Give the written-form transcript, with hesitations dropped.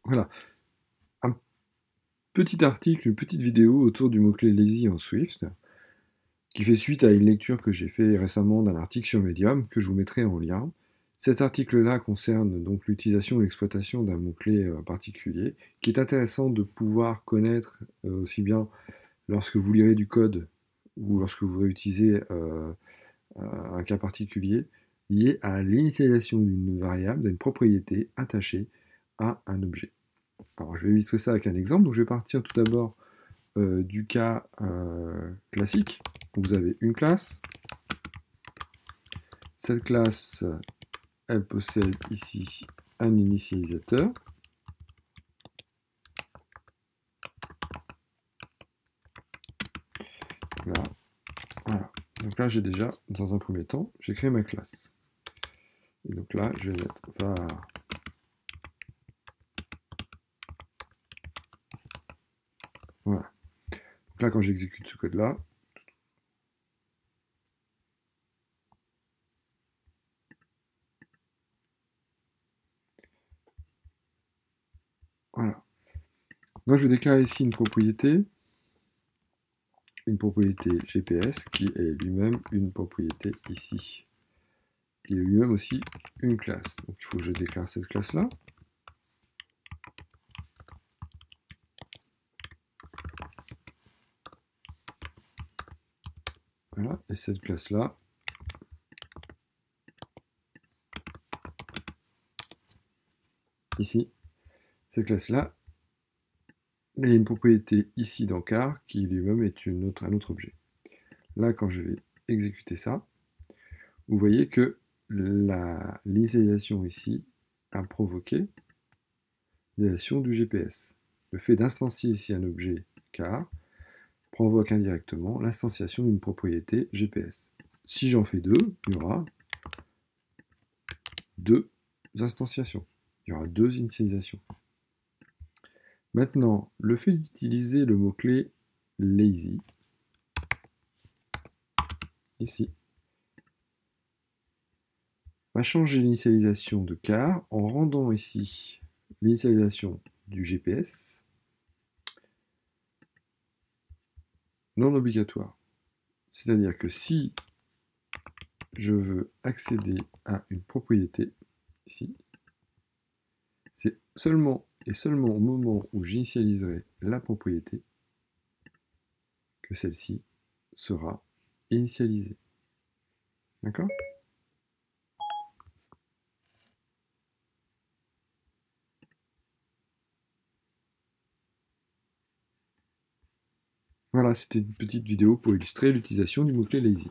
Voilà, un petit article, une petite vidéo autour du mot-clé lazy en Swift, qui fait suite à une lecture que j'ai fait récemment d'un article sur Medium, que je vous mettrai en lien. Cet article-là concerne donc l'utilisation et l'exploitation d'un mot-clé particulier, qui est intéressant de pouvoir connaître aussi bien lorsque vous lirez du code ou lorsque vous réutilisez un cas particulier lié à l'initialisation d'une variable, d'une propriété attachée à un objet. Alors je vais illustrer ça avec un exemple. Donc je vais partir tout d'abord du cas classique. Vous avez une classe. Cette classe, elle possède ici un initialisateur. Là. Voilà. Donc là, j'ai déjà, dans un premier temps, j'ai créé ma classe. Et donc là, je vais mettre var. Voilà. Donc là, quand j'exécute ce code-là, voilà. Donc je vais déclarer ici une propriété GPS qui est lui-même une propriété ici, qui est lui-même aussi une classe. Donc il faut que je déclare cette classe-là. Voilà, et cette classe-là, ici, cette classe-là, il y a une propriété ici dans car qui lui-même est un autre objet. Là, quand je vais exécuter ça, vous voyez que l'initialisation ici a provoqué l'initialisation du GPS. Le fait d'instancier ici un objet car provoque indirectement l'instanciation d'une propriété GPS. Si j'en fais deux, il y aura deux instantiations. Il y aura deux initialisations. Maintenant, le fait d'utiliser le mot-clé lazy, ici, va changer l'initialisation de car en rendant ici l'initialisation du GPS non obligatoire. C'est-à-dire que si je veux accéder à une propriété, ici, c'est seulement et seulement au moment où j'initialiserai la propriété que celle-ci sera initialisée. D'accord? Voilà, c'était une petite vidéo pour illustrer l'utilisation du mot-clé lazy.